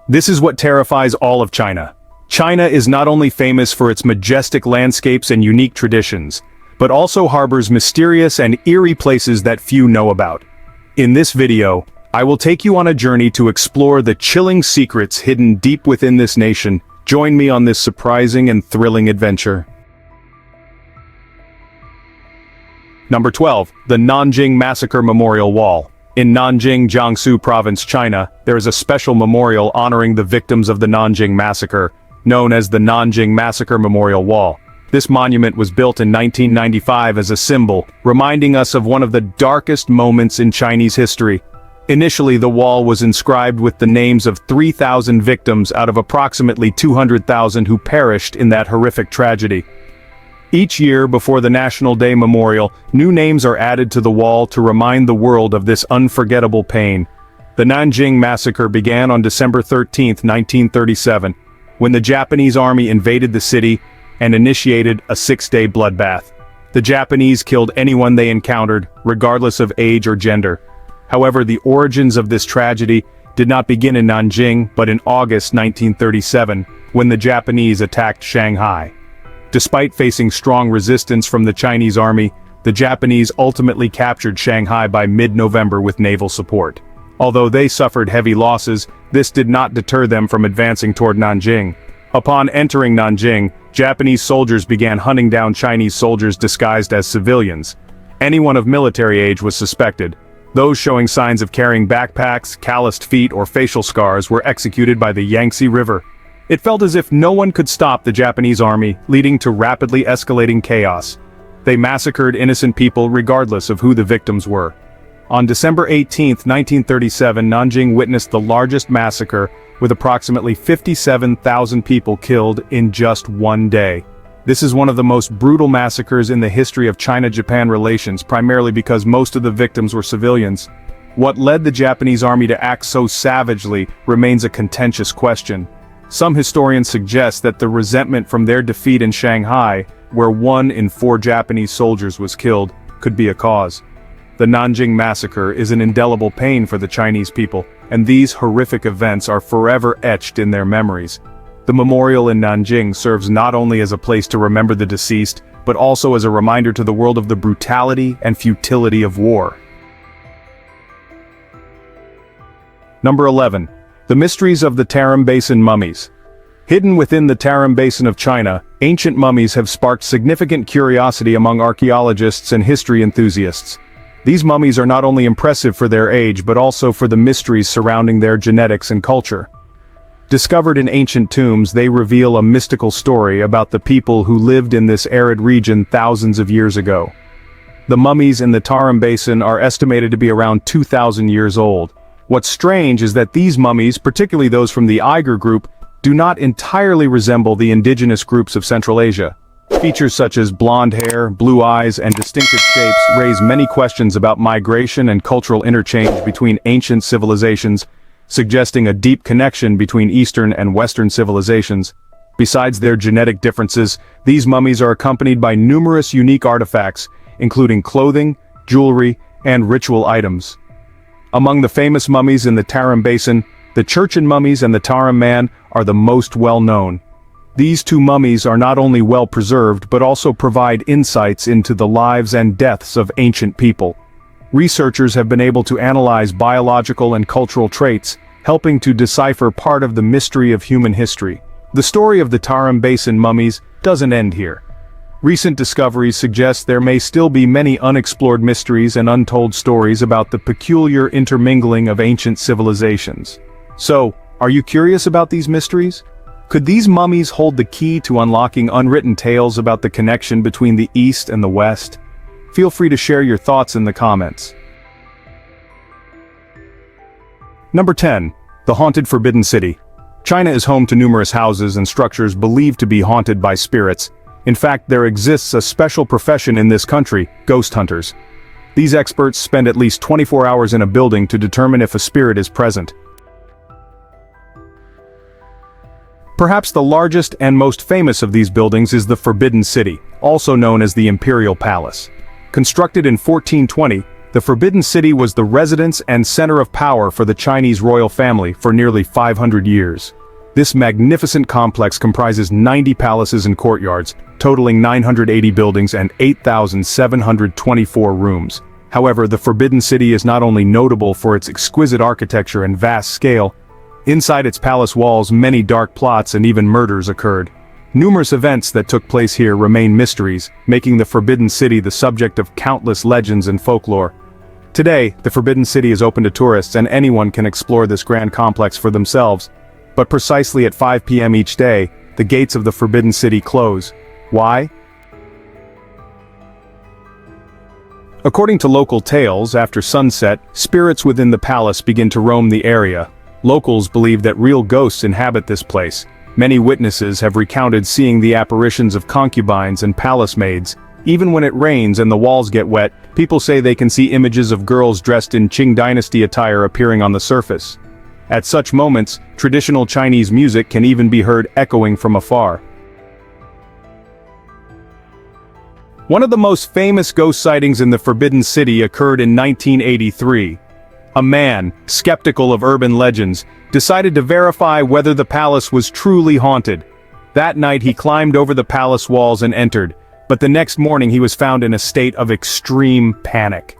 This is what terrifies all of China. China is not only famous for its majestic landscapes and unique traditions, but also harbors mysterious and eerie places that few know about. In this video, I will take you on a journey to explore the chilling secrets hidden deep within this nation. Join me on this surprising and thrilling adventure. Number 12. The Nanjing Massacre Memorial Wall. In Nanjing, Jiangsu Province, China, there is a special memorial honoring the victims of the Nanjing Massacre, known as the Nanjing Massacre Memorial Wall. This monument was built in 1995 as a symbol, reminding us of one of the darkest moments in Chinese history. Initially, the wall was inscribed with the names of 3,000 victims out of approximately 200,000 who perished in that horrific tragedy. Each year before the National Day Memorial, new names are added to the wall to remind the world of this unforgettable pain. The Nanjing Massacre began on December 13, 1937, when the Japanese army invaded the city and initiated a 6-day bloodbath. The Japanese killed anyone they encountered, regardless of age or gender. However, the origins of this tragedy did not begin in Nanjing, but in August 1937, when the Japanese attacked Shanghai. Despite facing strong resistance from the Chinese army, the Japanese ultimately captured Shanghai by mid-November with naval support. Although they suffered heavy losses, this did not deter them from advancing toward Nanjing. Upon entering Nanjing, Japanese soldiers began hunting down Chinese soldiers disguised as civilians. Anyone of military age was suspected. Those showing signs of carrying backpacks, calloused feet, or facial scars were executed by the Yangtze River. It felt as if no one could stop the Japanese army, leading to rapidly escalating chaos. They massacred innocent people regardless of who the victims were. On December 18, 1937, Nanjing witnessed the largest massacre, with approximately 57,000 people killed in just one day. This is one of the most brutal massacres in the history of China-Japan relations, primarily because most of the victims were civilians. What led the Japanese army to act so savagely remains a contentious question. Some historians suggest that the resentment from their defeat in Shanghai, where 1 in 4 Japanese soldiers was killed, could be a cause. The Nanjing Massacre is an indelible pain for the Chinese people, and these horrific events are forever etched in their memories. The memorial in Nanjing serves not only as a place to remember the deceased, but also as a reminder to the world of the brutality and futility of war. Number 11. The mysteries of the Tarim Basin mummies. Hidden within the Tarim Basin of China, ancient mummies have sparked significant curiosity among archaeologists and history enthusiasts. These mummies are not only impressive for their age but also for the mysteries surrounding their genetics and culture. Discovered in ancient tombs, they reveal a mystical story about the people who lived in this arid region thousands of years ago. The mummies in the Tarim Basin are estimated to be around 2,000 years old. What's strange is that these mummies, particularly those from the Uyghur group, do not entirely resemble the indigenous groups of Central Asia. Features such as blonde hair, blue eyes, and distinctive shapes raise many questions about migration and cultural interchange between ancient civilizations, suggesting a deep connection between Eastern and Western civilizations. Besides their genetic differences, these mummies are accompanied by numerous unique artifacts, including clothing, jewelry, and ritual items. Among the famous mummies in the Tarim Basin, the Churchin mummies and the Tarim man are the most well-known. These two mummies are not only well-preserved but also provide insights into the lives and deaths of ancient people. Researchers have been able to analyze biological and cultural traits, helping to decipher part of the mystery of human history. The story of the Tarim Basin mummies doesn't end here. Recent discoveries suggest there may still be many unexplored mysteries and untold stories about the peculiar intermingling of ancient civilizations. So, are you curious about these mysteries? Could these mummies hold the key to unlocking unwritten tales about the connection between the East and the West? Feel free to share your thoughts in the comments. Number 10. The Haunted Forbidden City. China is home to numerous houses and structures believed to be haunted by spirits. In fact, there exists a special profession in this country, ghost hunters. These experts spend at least 24 hours in a building to determine if a spirit is present. Perhaps the largest and most famous of these buildings is the Forbidden City, also known as the Imperial Palace. Constructed in 1420, The Forbidden City was the residence and center of power for the Chinese royal family for nearly 500 years. This magnificent complex comprises 90 palaces and courtyards, totaling 980 buildings and 8,724 rooms. However, the Forbidden City is not only notable for its exquisite architecture and vast scale. Inside its palace walls, many dark plots and even murders occurred. Numerous events that took place here remain mysteries, making the Forbidden City the subject of countless legends and folklore. Today, the Forbidden City is open to tourists and anyone can explore this grand complex for themselves. But precisely at 5 p.m. each day, the gates of the Forbidden City close. Why? According to local tales, after sunset, spirits within the palace begin to roam the area. Locals believe that real ghosts inhabit this place. Many witnesses have recounted seeing the apparitions of concubines and palace maids. Even when it rains and the walls get wet, people say they can see images of girls dressed in Qing Dynasty attire appearing on the surface. At such moments, traditional Chinese music can even be heard echoing from afar. One of the most famous ghost sightings in the Forbidden City occurred in 1983. A man, skeptical of urban legends, decided to verify whether the palace was truly haunted. That night he climbed over the palace walls and entered, but the next morning he was found in a state of extreme panic.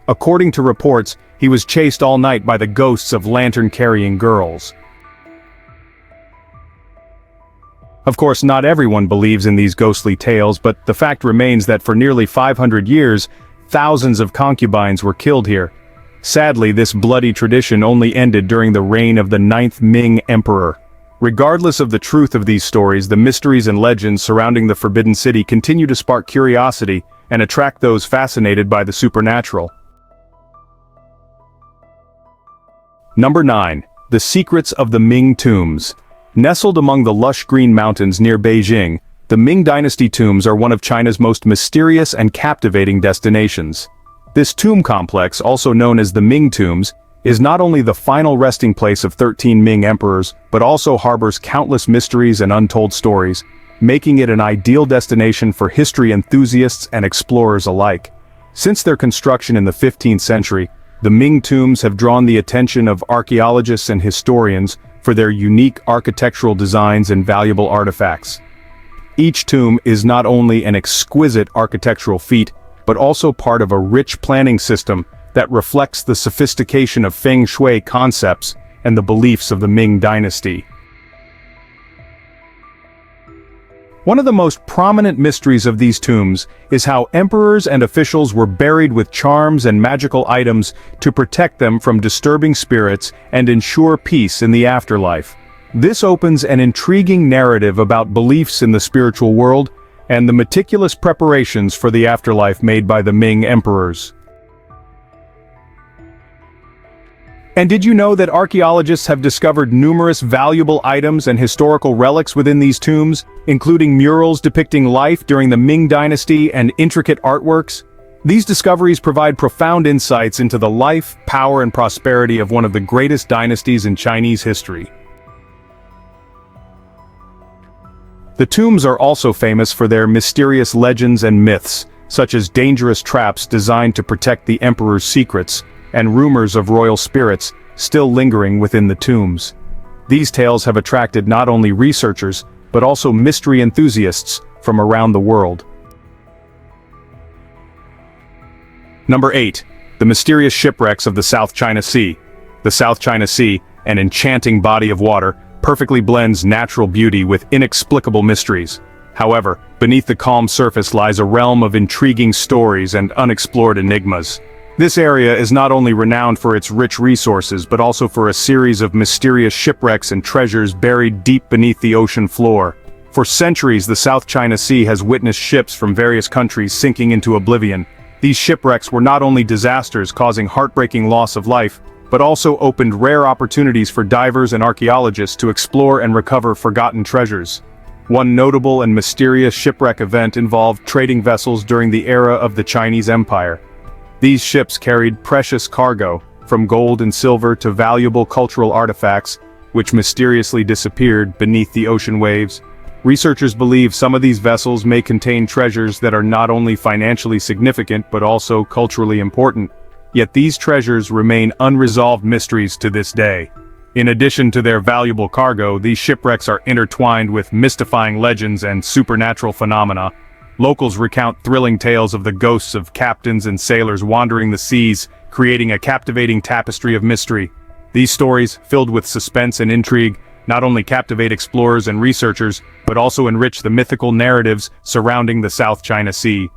According to reports, he was chased all night by the ghosts of lantern-carrying girls. Of course, not everyone believes in these ghostly tales, but the fact remains that for nearly 500 years, thousands of concubines were killed here. Sadly, this bloody tradition only ended during the reign of the 9th Ming Emperor. Regardless of the truth of these stories, the mysteries and legends surrounding the Forbidden City continue to spark curiosity and attract those fascinated by the supernatural. Number 9. The Secrets of the Ming Tombs. Nestled among the lush green mountains near Beijing, the Ming Dynasty tombs are one of China's most mysterious and captivating destinations. This tomb complex, also known as the Ming Tombs, is not only the final resting place of 13 Ming emperors, but also harbors countless mysteries and untold stories, making it an ideal destination for history enthusiasts and explorers alike. Since their construction in the 15th century, the Ming tombs have drawn the attention of archaeologists and historians for their unique architectural designs and valuable artifacts. Each tomb is not only an exquisite architectural feat, but also part of a rich planning system that reflects the sophistication of Feng Shui concepts and the beliefs of the Ming Dynasty. One of the most prominent mysteries of these tombs is how emperors and officials were buried with charms and magical items to protect them from disturbing spirits and ensure peace in the afterlife. This opens an intriguing narrative about beliefs in the spiritual world and the meticulous preparations for the afterlife made by the Ming emperors. And did you know that archaeologists have discovered numerous valuable items and historical relics within these tombs, including murals depicting life during the Ming Dynasty and intricate artworks? These discoveries provide profound insights into the life, power, and prosperity of one of the greatest dynasties in Chinese history. The tombs are also famous for their mysterious legends and myths, such as dangerous traps designed to protect the emperor's secrets, and rumors of royal spirits still lingering within the tombs. These tales have attracted not only researchers, but also mystery enthusiasts from around the world. Number 8. The mysterious shipwrecks of the South China Sea. The South China Sea, an enchanting body of water, perfectly blends natural beauty with inexplicable mysteries. However, beneath the calm surface lies a realm of intriguing stories and unexplored enigmas. This area is not only renowned for its rich resources but also for a series of mysterious shipwrecks and treasures buried deep beneath the ocean floor. For centuries, the South China Sea has witnessed ships from various countries sinking into oblivion. These shipwrecks were not only disasters causing heartbreaking loss of life, but also opened rare opportunities for divers and archaeologists to explore and recover forgotten treasures. One notable and mysterious shipwreck event involved trading vessels during the era of the Chinese Empire. These ships carried precious cargo, from gold and silver to valuable cultural artifacts, which mysteriously disappeared beneath the ocean waves. Researchers believe some of these vessels may contain treasures that are not only financially significant but also culturally important. yet these treasures remain unresolved mysteries to this day. In addition to their valuable cargo, these shipwrecks are intertwined with mystifying legends and supernatural phenomena. Locals recount thrilling tales of the ghosts of captains and sailors wandering the seas, creating a captivating tapestry of mystery. These stories, filled with suspense and intrigue, not only captivate explorers and researchers, but also enrich the mythical narratives surrounding the South China Sea.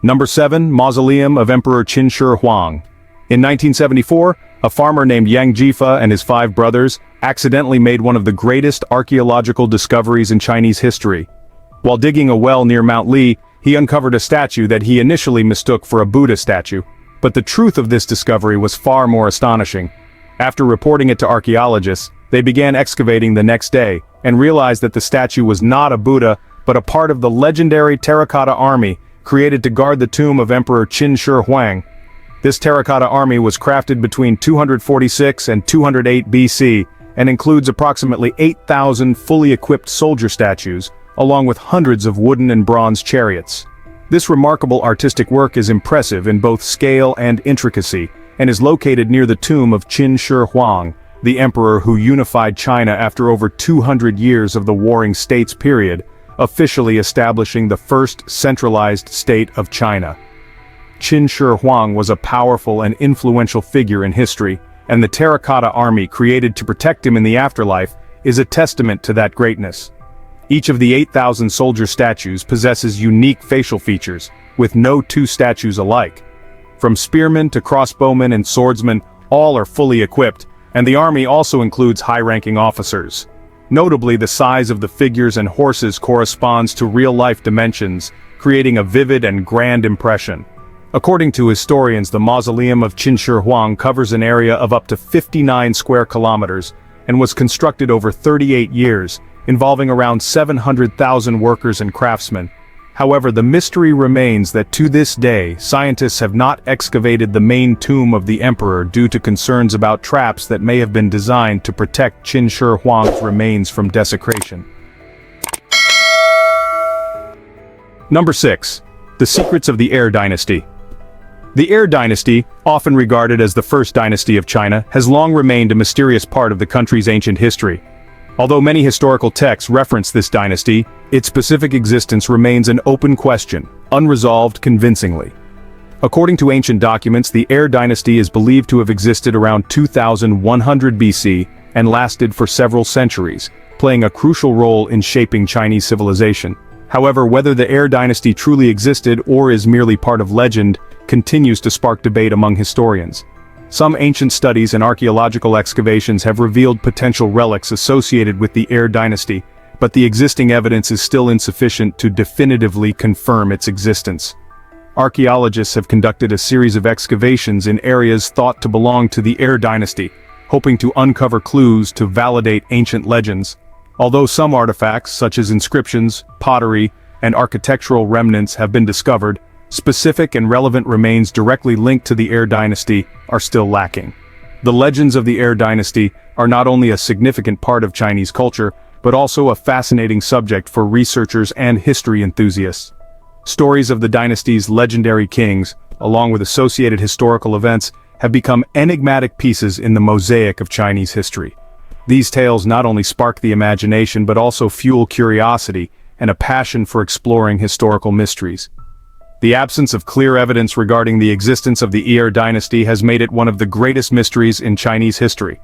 Number 7. Mausoleum of Emperor Qin Shi Huang. In 1974, a farmer named Yang Jifa and his 5 brothers accidentally made one of the greatest archaeological discoveries in Chinese history. While digging a well near Mount Li, he uncovered a statue that he initially mistook for a Buddha statue. But the truth of this discovery was far more astonishing. After reporting it to archaeologists, they began excavating the next day, and realized that the statue was not a Buddha, but a part of the legendary terracotta army, created to guard the tomb of Emperor Qin Shi Huang. This terracotta army was crafted between 246 and 208 BC, and includes approximately 8,000 fully equipped soldier statues, along with hundreds of wooden and bronze chariots. This remarkable artistic work is impressive in both scale and intricacy, and is located near the tomb of Qin Shi Huang, the emperor who unified China after over 200 years of the Warring States period, officially establishing the first centralized state of China. Qin Shi Huang was a powerful and influential figure in history, and the terracotta army created to protect him in the afterlife is a testament to that greatness. Each of the 8,000 soldier statues possesses unique facial features, with no 2 statues alike. From spearmen to crossbowmen and swordsmen, all are fully equipped, and the army also includes high-ranking officers. Notably, the size of the figures and horses corresponds to real-life dimensions, creating a vivid and grand impression. According to historians, the mausoleum of Qin Shi Huang covers an area of up to 59 square kilometers, and was constructed over 38 years, involving around 700,000 workers and craftsmen. However, the mystery remains that to this day, scientists have not excavated the main tomb of the emperor due to concerns about traps that may have been designed to protect Qin Shi Huang's remains from desecration. Number 6. The Secrets of the Heir Dynasty. The Heir Dynasty, often regarded as the first dynasty of China, has long remained a mysterious part of the country's ancient history. Although many historical texts reference this dynasty, its specific existence remains an open question, unresolved convincingly. According to ancient documents, the Heir Dynasty is believed to have existed around 2100 BC and lasted for several centuries, playing a crucial role in shaping Chinese civilization. However, whether the Heir Dynasty truly existed or is merely part of legend continues to spark debate among historians. Some ancient studies and archaeological excavations have revealed potential relics associated with the Heir Dynasty, but the existing evidence is still insufficient to definitively confirm its existence. Archaeologists have conducted a series of excavations in areas thought to belong to the Heir Dynasty, hoping to uncover clues to validate ancient legends. Although some artifacts, such as inscriptions, pottery, and architectural remnants have been discovered, specific and relevant remains directly linked to the Heir Dynasty are still lacking. The legends of the Heir Dynasty are not only a significant part of Chinese culture, but also a fascinating subject for researchers and history enthusiasts. Stories of the dynasty's legendary kings, along with associated historical events, have become enigmatic pieces in the mosaic of Chinese history. These tales not only spark the imagination but also fuel curiosity and a passion for exploring historical mysteries. The absence of clear evidence regarding the existence of the Heir Dynasty has made it one of the greatest mysteries in Chinese history.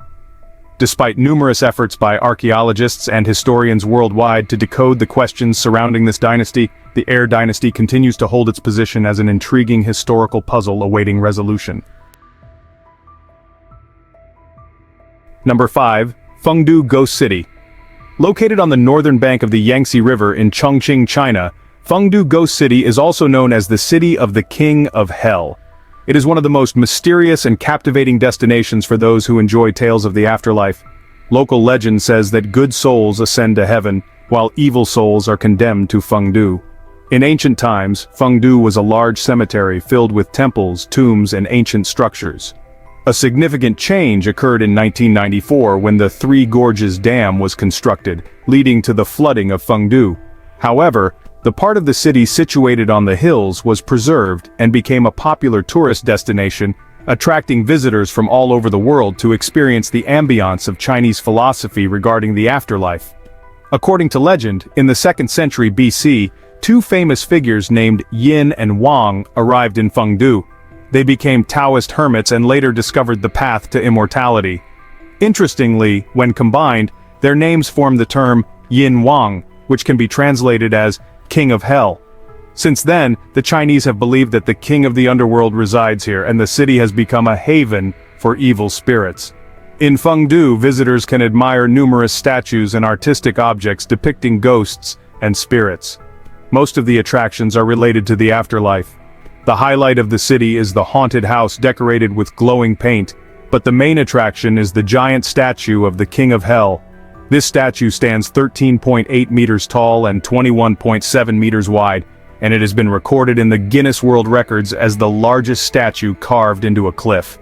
Despite numerous efforts by archaeologists and historians worldwide to decode the questions surrounding this dynasty, the Heir Dynasty continues to hold its position as an intriguing historical puzzle awaiting resolution. Number 5. Fengdu Ghost City. Located on the northern bank of the Yangtze River in Chongqing, China, Fengdu Ghost City is also known as the City of the King of Hell. It is one of the most mysterious and captivating destinations for those who enjoy tales of the afterlife. Local legend says that good souls ascend to heaven, while evil souls are condemned to Fengdu. In ancient times, Fengdu was a large cemetery filled with temples, tombs, and ancient structures. A significant change occurred in 1994 when the Three Gorges Dam was constructed, leading to the flooding of Fengdu. However, The part of the city situated on the hills was preserved and became a popular tourist destination, attracting visitors from all over the world to experience the ambiance of Chinese philosophy regarding the afterlife. According to legend, in the 2nd century BC, two famous figures named Yin and Wang arrived in Fengdu. They became Taoist hermits and later discovered the path to immortality. Interestingly, when combined, their names form the term Yin Wang, which can be translated as King of Hell. Since then, the Chinese have believed that the king of the underworld resides here, and the city has become a haven for evil spirits. In Fengdu, visitors can admire numerous statues and artistic objects depicting ghosts and spirits. Most of the attractions are related to the afterlife. The highlight of the city is the haunted house decorated with glowing paint, but the main attraction is the giant statue of the King of Hell. This statue stands 13.8 meters tall and 21.7 meters wide, and it has been recorded in the Guinness World Records as the largest statue carved into a cliff.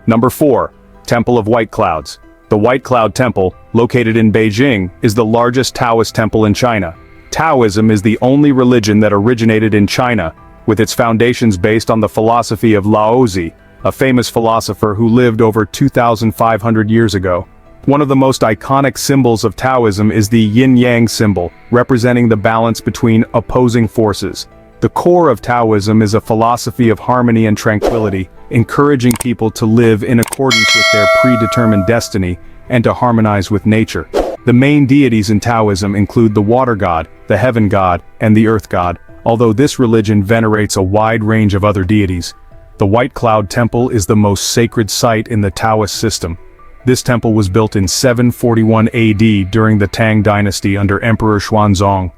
Number 4. Temple of White Clouds. The White Cloud Temple, located in Beijing, is the largest Taoist temple in China. Taoism is the only religion that originated in China, with its foundations based on the philosophy of Laozi, a famous philosopher who lived over 2,500 years ago. One of the most iconic symbols of Taoism is the yin-yang symbol, representing the balance between opposing forces. The core of Taoism is a philosophy of harmony and tranquility, encouraging people to live in accordance with their predetermined destiny and to harmonize with nature. The main deities in Taoism include the water god, the heaven god, and the earth god, although this religion venerates a wide range of other deities. The White Cloud Temple is the most sacred site in the Taoist system. This temple was built in 741 AD during the Tang dynasty under Emperor Xuanzong.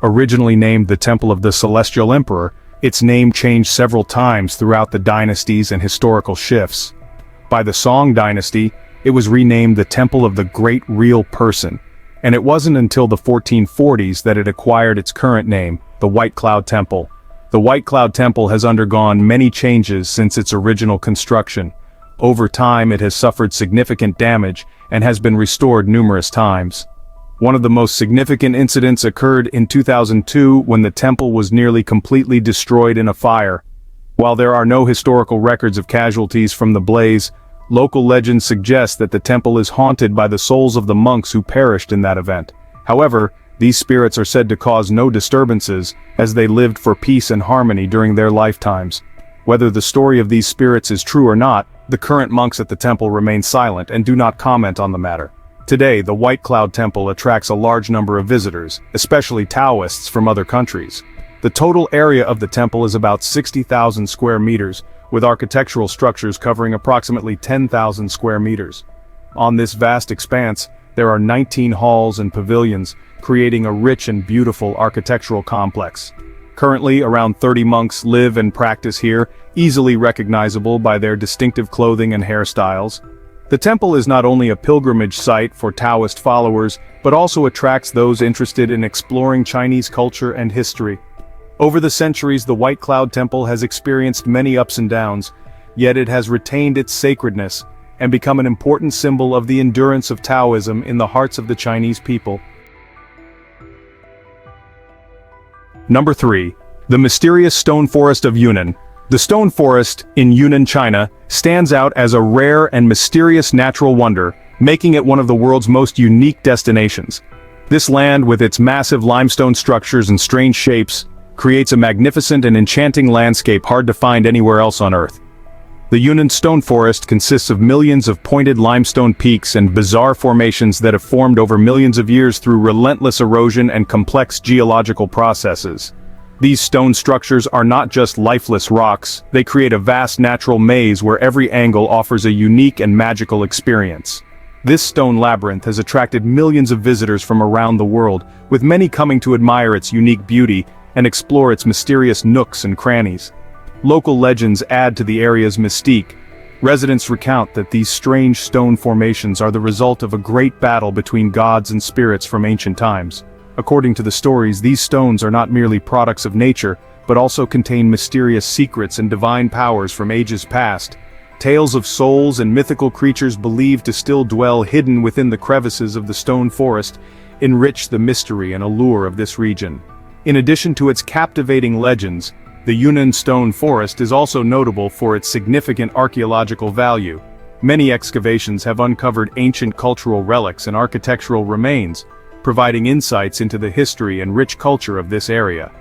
Originally named the Temple of the Celestial Emperor, its name changed several times throughout the dynasties and historical shifts. By the Song dynasty, it was renamed the Temple of the Great Real Person, and it wasn't until the 1440s that it acquired its current name, the White Cloud Temple. The White Cloud Temple has undergone many changes since its original construction. Over time, it has suffered significant damage and has been restored numerous times. One of the most significant incidents occurred in 2002 when the temple was nearly completely destroyed in a fire. While there are no historical records of casualties from the blaze, local legends suggest that the temple is haunted by the souls of the monks who perished in that event. However, these spirits are said to cause no disturbances, as they lived for peace and harmony during their lifetimes. Whether the story of these spirits is true or not, the current monks at the temple remain silent and do not comment on the matter. Today, the White Cloud Temple attracts a large number of visitors, especially Taoists from other countries. The total area of the temple is about 60,000 square meters, with architectural structures covering approximately 10,000 square meters. On this vast expanse, there are 19 halls and pavilions, creating a rich and beautiful architectural complex. Currently, around 30 monks live and practice here, easily recognizable by their distinctive clothing and hairstyles. The temple is not only a pilgrimage site for Taoist followers, but also attracts those interested in exploring Chinese culture and history. Over the centuries, the White Cloud Temple has experienced many ups and downs, yet it has retained its sacredness and become an important symbol of the endurance of Taoism in the hearts of the Chinese people. Number 3. The mysterious stone forest of Yunnan. The stone forest in Yunnan, China, stands out as a rare and mysterious natural wonder, making it one of the world's most unique destinations. This land, with its massive limestone structures and strange shapes, creates a magnificent and enchanting landscape hard to find anywhere else on Earth. The Yunnan stone forest consists of millions of pointed limestone peaks and bizarre formations that have formed over millions of years through relentless erosion and complex geological processes. These stone structures are not just lifeless rocks, they create a vast natural maze where every angle offers a unique and magical experience. This stone labyrinth has attracted millions of visitors from around the world, with many coming to admire its unique beauty and explore its mysterious nooks and crannies. Local legends add to the area's mystique. Residents recount that these strange stone formations are the result of a great battle between gods and spirits from ancient times. According to the stories, these stones are not merely products of nature, but also contain mysterious secrets and divine powers from ages past. Tales of souls and mythical creatures believed to still dwell hidden within the crevices of the stone forest, enrich the mystery and allure of this region. In addition to its captivating legends, the Yunnan Stone Forest is also notable for its significant archaeological value. Many excavations have uncovered ancient cultural relics and architectural remains, providing insights into the history and rich culture of this area.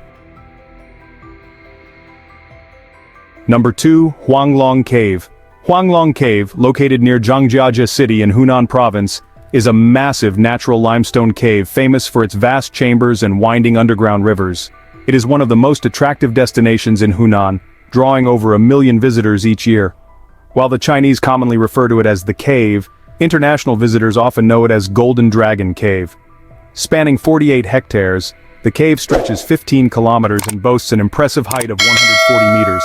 Number 2. Huanglong Cave. Huanglong Cave, located near Zhangjiajie City in Hunan Province, is a massive natural limestone cave famous for its vast chambers and winding underground rivers. It is one of the most attractive destinations in Hunan, drawing over 1 million visitors each year. While the Chinese commonly refer to it as the cave, international visitors often know it as Golden Dragon Cave. Spanning 48 hectares, the cave stretches 15 kilometers and boasts an impressive height of 140 meters.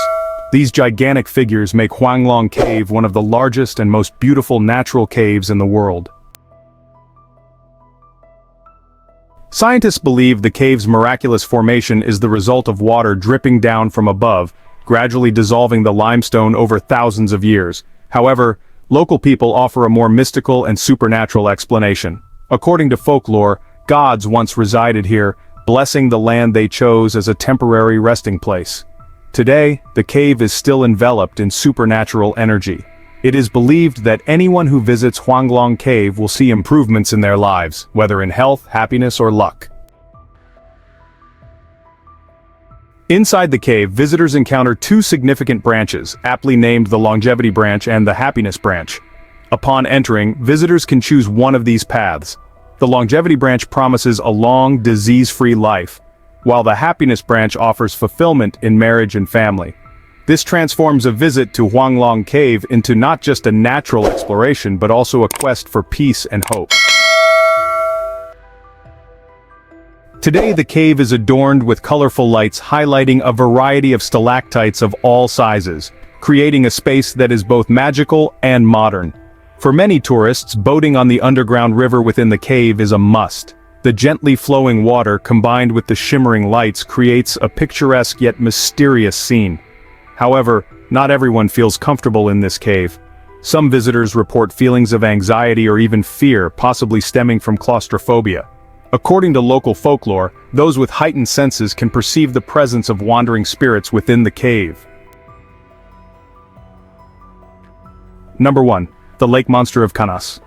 These gigantic figures make Huanglong Cave one of the largest and most beautiful natural caves in the world. Scientists believe the cave's miraculous formation is the result of water dripping down from above, gradually dissolving the limestone over thousands of years. However, local people offer a more mystical and supernatural explanation. According to folklore, gods once resided here, blessing the land they chose as a temporary resting place. Today, the cave is still enveloped in supernatural energy. It is believed that anyone who visits Huanglong Cave will see improvements in their lives, whether in health, happiness, or luck. Inside the cave, visitors encounter 2 significant branches, aptly named the Longevity Branch and the Happiness Branch. Upon entering, visitors can choose one of these paths. The Longevity Branch promises a long, disease-free life, while the Happiness Branch offers fulfillment in marriage and family. This transforms a visit to Huanglong Cave into not just a natural exploration but also a quest for peace and hope. Today the cave is adorned with colorful lights highlighting a variety of stalactites of all sizes, creating a space that is both magical and modern. For many tourists, boating on the underground river within the cave is a must. The gently flowing water combined with the shimmering lights creates a picturesque yet mysterious scene. However, not everyone feels comfortable in this cave. Some visitors report feelings of anxiety or even fear, possibly stemming from claustrophobia. According to local folklore, those with heightened senses can perceive the presence of wandering spirits within the cave. Number 1. The Lake Monster of Kanas.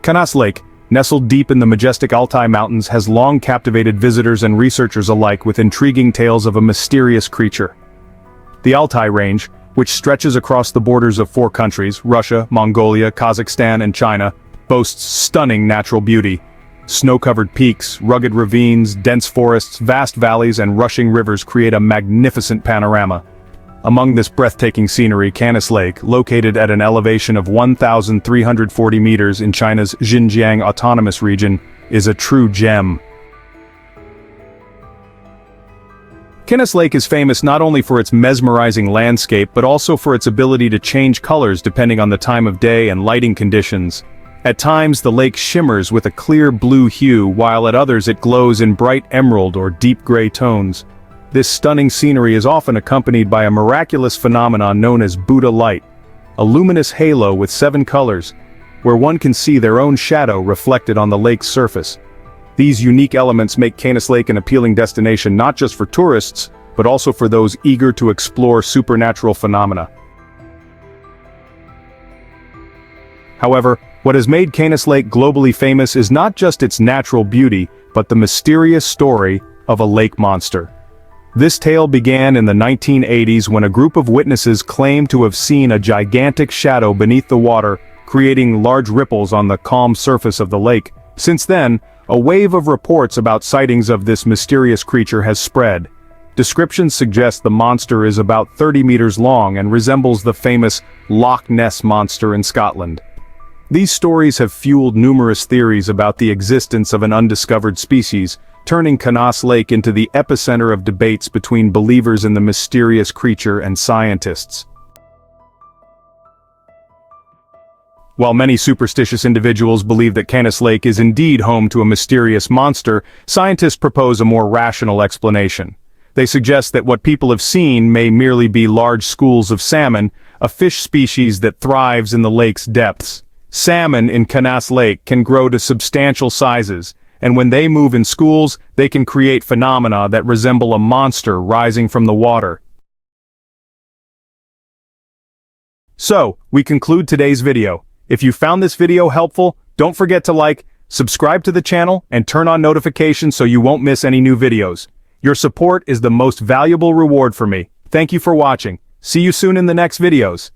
Kanas Lake, nestled deep in the majestic Altai Mountains, has long captivated visitors and researchers alike with intriguing tales of a mysterious creature. The Altai Range, which stretches across the borders of 4 countries, Russia, Mongolia, Kazakhstan, and China, boasts stunning natural beauty. Snow-covered peaks, rugged ravines, dense forests, vast valleys, and rushing rivers create a magnificent panorama. Among this breathtaking scenery, Kanas Lake, located at an elevation of 1,340 meters in China's Xinjiang Autonomous Region, is a true gem. Kanas Lake is famous not only for its mesmerizing landscape but also for its ability to change colors depending on the time of day and lighting conditions. At times the lake shimmers with a clear blue hue, while at others it glows in bright emerald or deep gray tones. This stunning scenery is often accompanied by a miraculous phenomenon known as Buddha light, a luminous halo with 7 colors, where one can see their own shadow reflected on the lake's surface. These unique elements make Kanas Lake an appealing destination not just for tourists, but also for those eager to explore supernatural phenomena. However, what has made Kanas Lake globally famous is not just its natural beauty, but the mysterious story of a lake monster. This tale began in the 1980s when a group of witnesses claimed to have seen a gigantic shadow beneath the water, creating large ripples on the calm surface of the lake. Since then, a wave of reports about sightings of this mysterious creature has spread. Descriptions suggest the monster is about 30 meters long and resembles the famous Loch Ness Monster in Scotland. These stories have fueled numerous theories about the existence of an undiscovered species, turning Kanas Lake into the epicenter of debates between believers in the mysterious creature and scientists. While many superstitious individuals believe that Kanas Lake is indeed home to a mysterious monster, scientists propose a more rational explanation. They suggest that what people have seen may merely be large schools of salmon, a fish species that thrives in the lake's depths. Salmon in Kanas Lake can grow to substantial sizes, and when they move in schools, they can create phenomena that resemble a monster rising from the water. So, we conclude today's video. If you found this video helpful, don't forget to like, subscribe to the channel, and turn on notifications so you won't miss any new videos. Your support is the most valuable reward for me. Thank you for watching. See you soon in the next videos.